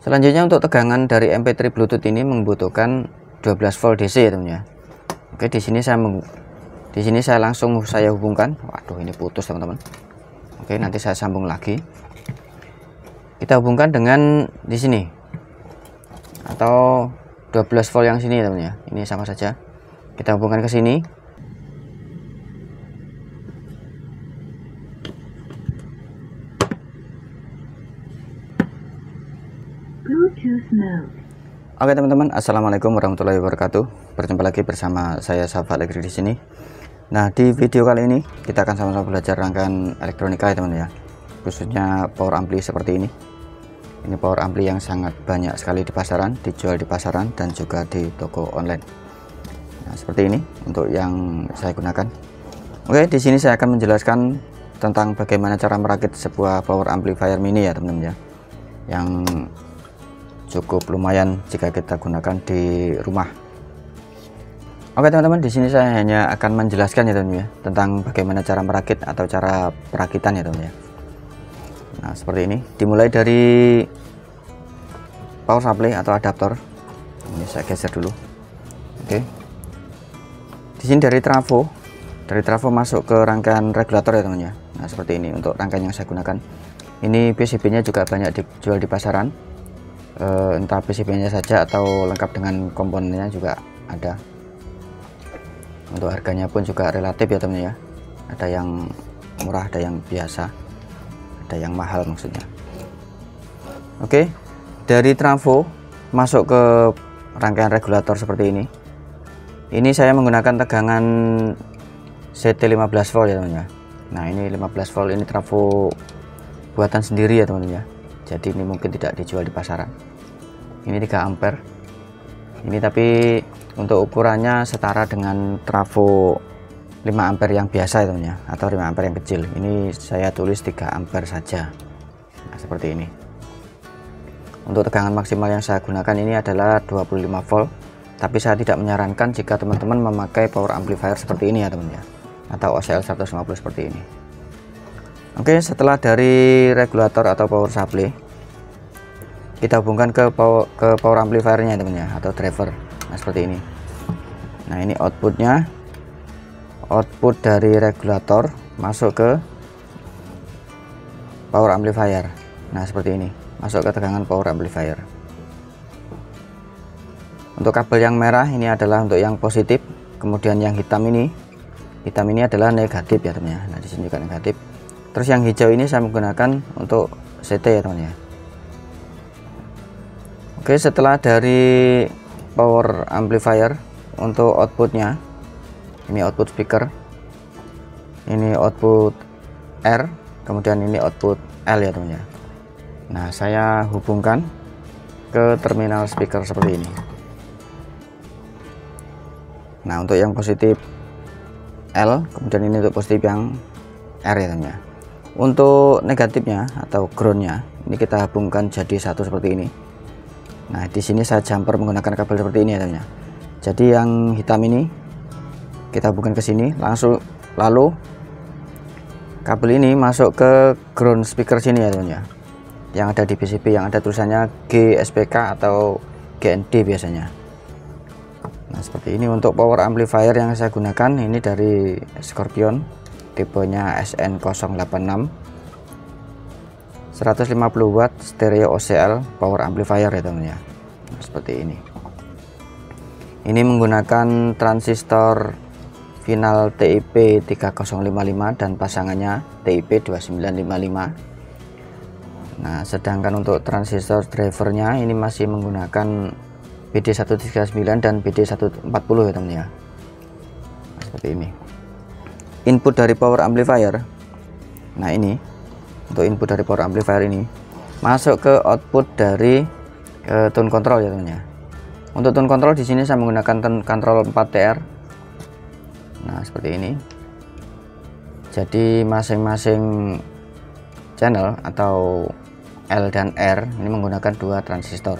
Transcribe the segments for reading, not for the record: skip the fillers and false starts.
Selanjutnya untuk tegangan dari MP3 Bluetooth ini membutuhkan 12 volt DC ya teman ya. Oke, di sini saya langsung hubungkan. Waduh, ini putus teman-teman. Oke, nanti saya sambung lagi. Kita hubungkan dengan di sini atau 12 volt yang sini teman ya. Ini sama saja. Kita hubungkan ke sini. Oke teman-teman, assalamualaikum warahmatullahi wabarakatuh. Berjumpa lagi bersama saya Sahabat Elektrik di sini. Nah, di video kali ini kita akan sama-sama belajar rangkaian elektronika ya teman ya, khususnya power ampli seperti ini. Ini power ampli yang sangat banyak sekali di pasaran, dijual di pasaran dan juga di toko online. Nah, seperti ini untuk yang saya gunakan. Oke, di sini saya akan menjelaskan tentang bagaimana cara merakit sebuah power amplifier mini ya teman-teman ya, yang cukup lumayan jika kita gunakan di rumah. Oke teman-teman, di sini saya hanya akan menjelaskan ya teman-teman ya, tentang bagaimana cara merakit atau cara perakitan ya teman-teman ya. Nah, seperti ini. Dimulai dari power supply atau adaptor. Ini saya geser dulu. Oke. Di sini dari trafo masuk ke rangkaian regulator ya teman-teman ya. Nah, seperti ini untuk rangkaian yang saya gunakan. Ini PCB-nya juga banyak dijual di pasaran. Entah PCB-nya saja atau lengkap dengan komponennya juga ada. Untuk harganya pun juga relatif ya teman ya, ada yang murah, ada yang biasa, ada yang mahal maksudnya. Oke, dari trafo masuk ke rangkaian regulator seperti ini. Ini saya menggunakan tegangan CT 15 volt ya teman ya. Nah, ini 15 volt, ini trafo buatan sendiri ya teman ya. Jadi ini mungkin tidak dijual di pasaran. Ini 3 ampere. Ini tapi untuk ukurannya setara dengan trafo 5 ampere yang biasa ya teman ya, atau 5 ampere yang kecil. Ini saya tulis 3 ampere saja. Nah, seperti ini. Untuk tegangan maksimal yang saya gunakan ini adalah 25 volt. Tapi saya tidak menyarankan jika teman-teman memakai power amplifier seperti ini ya teman ya, atau OCL 150 seperti ini. Oke, setelah dari regulator atau power supply, kita hubungkan ke power amplifiernya teman ya, atau driver. Nah, seperti ini. Nah, ini outputnya, output dari regulator masuk ke power amplifier. Nah, seperti ini, masuk ke tegangan power amplifier. Untuk kabel yang merah ini adalah untuk yang positif, kemudian yang hitam ini adalah negatif ya teman ya. Nah, di sini juga negatif. Terus yang hijau ini saya menggunakan untuk CT ya teman ya. Oke, setelah dari power amplifier, untuk outputnya, ini output speaker, ini output R, kemudian ini output L ya teman ya. Nah, saya hubungkan ke terminal speaker seperti ini. Nah, untuk yang positif L, kemudian ini untuk positif yang R ya teman ya. Untuk negatifnya atau groundnya, ini kita hubungkan jadi satu seperti ini. Nah, di sini saya jumper menggunakan kabel seperti ini ya teman ya. Jadi yang hitam ini kita hubungkan ke sini langsung, lalu kabel ini masuk ke ground speaker sini ya teman ya, yang ada di PCB, yang ada tulisannya GSPK atau GND biasanya. Nah, seperti ini untuk power amplifier yang saya gunakan. Ini dari Scorpion, tipenya SN086, 150 watt stereo OCL power amplifier ya teman ya. Nah, seperti ini. Ini menggunakan transistor final TIP 3055 dan pasangannya TIP 2955. Nah, sedangkan untuk transistor drivernya ini masih menggunakan BD139 dan BD140 ya teman ya. Nah, seperti ini. Input dari power amplifier. Nah, ini untuk input dari power amplifier ini masuk ke output dari tone control ya teman ya. Untuk tone control di sini saya menggunakan tone control 4TR. Nah, seperti ini. Jadi masing-masing channel atau L dan R ini menggunakan 2 transistor.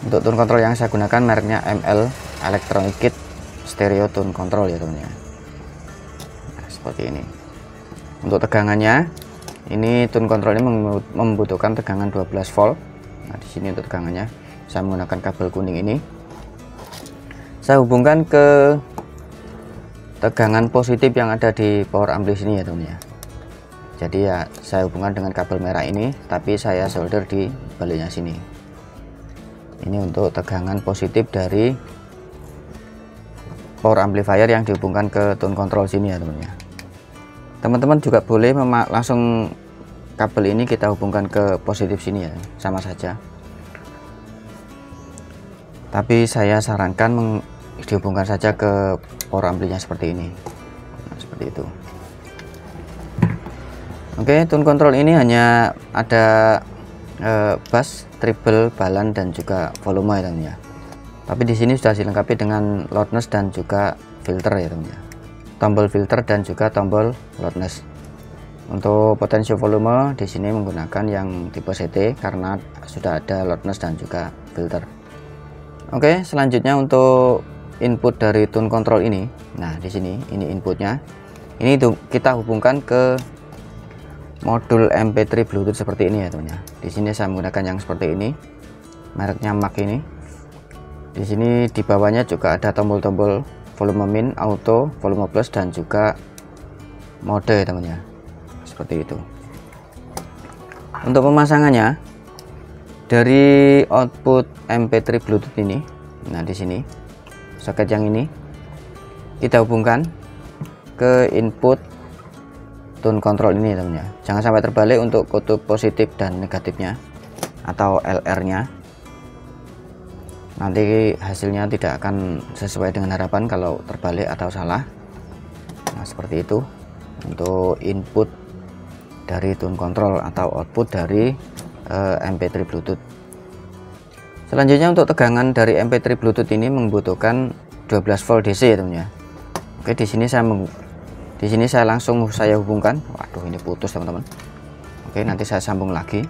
Untuk tone control yang saya gunakan mereknya ML Electronic Kit Stereo Tone Control ya teman ya. Nah, seperti ini. Untuk tegangannya, ini tone control ini membutuhkan tegangan 12 volt. Nah, di sini untuk tegangannya saya menggunakan kabel kuning ini. Saya hubungkan ke tegangan positif yang ada di power ampli sini ya teman ya. Jadi ya saya hubungkan dengan kabel merah ini, tapi saya solder di baliknya sini. Ini untuk tegangan positif dari power amplifier yang dihubungkan ke tone control sini ya teman ya. Teman-teman juga boleh langsung kabel ini kita hubungkan ke positif sini ya, sama saja. Tapi saya sarankan dihubungkan saja ke power amplinya seperti ini. Nah, seperti itu. Oke, tone control ini hanya ada bass, treble, balan dan juga volume ya teman ya. Tapi di sini sudah dilengkapi dengan loudness dan juga filter ya teman ya. Tombol filter dan juga tombol loudness. Untuk potensio volume di sini menggunakan yang tipe CT karena sudah ada loudness dan juga filter. Oke, selanjutnya untuk input dari tone control ini. Nah, di sini ini inputnya. Ini kita hubungkan ke modul MP3 Bluetooth seperti ini ya teman-teman. Di sini saya menggunakan yang seperti ini, mereknya Mac ini. Di sini di bawahnya juga ada tombol-tombol volume min, auto, volume plus dan juga mode ya teman-teman. Seperti itu. Untuk pemasangannya dari output MP3 Bluetooth ini, nah di sini soket yang ini kita hubungkan ke input tone control ini teman-teman. Jangan sampai terbalik untuk kutub positif dan negatifnya atau LR-nya. Nanti hasilnya tidak akan sesuai dengan harapan kalau terbalik atau salah. Nah, seperti itu untuk input dari tone control atau output dari MP3 Bluetooth. Selanjutnya untuk tegangan dari MP3 Bluetooth ini membutuhkan 12 volt DC ya teman-teman. Oke, di sini saya langsung hubungkan. Waduh, ini putus teman-teman. Oke, nanti saya sambung lagi.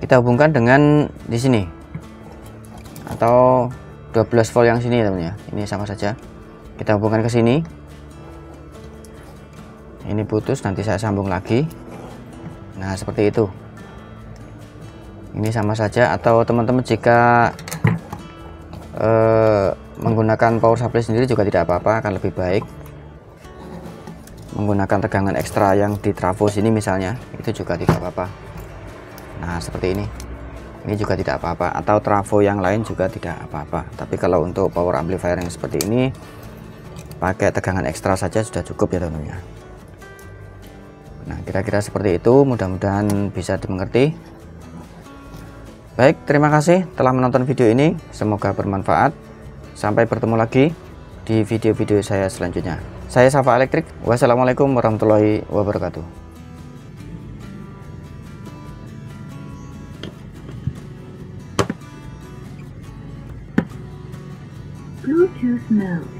Kita hubungkan dengan di sini atau 12 volt yang sini teman-teman. Ini sama saja. Kita hubungkan ke sini. Ini putus, nanti saya sambung lagi. Nah, seperti itu. Ini sama saja, atau teman-teman jika menggunakan power supply sendiri juga tidak apa-apa, akan lebih baik. Menggunakan tegangan ekstra yang di trafo sini misalnya, itu juga tidak apa-apa. Nah, seperti ini juga tidak apa-apa, atau trafo yang lain juga tidak apa-apa. Tapi kalau untuk power amplifier yang seperti ini pakai tegangan ekstra saja sudah cukup ya teman-teman. Nah, kira-kira seperti itu, mudah-mudahan bisa dimengerti. Baik, terima kasih telah menonton video ini, semoga bermanfaat. Sampai bertemu lagi di video-video saya selanjutnya. Saya Safa Elektrik. Wassalamualaikum warahmatullahi wabarakatuh. Bluetooth mode.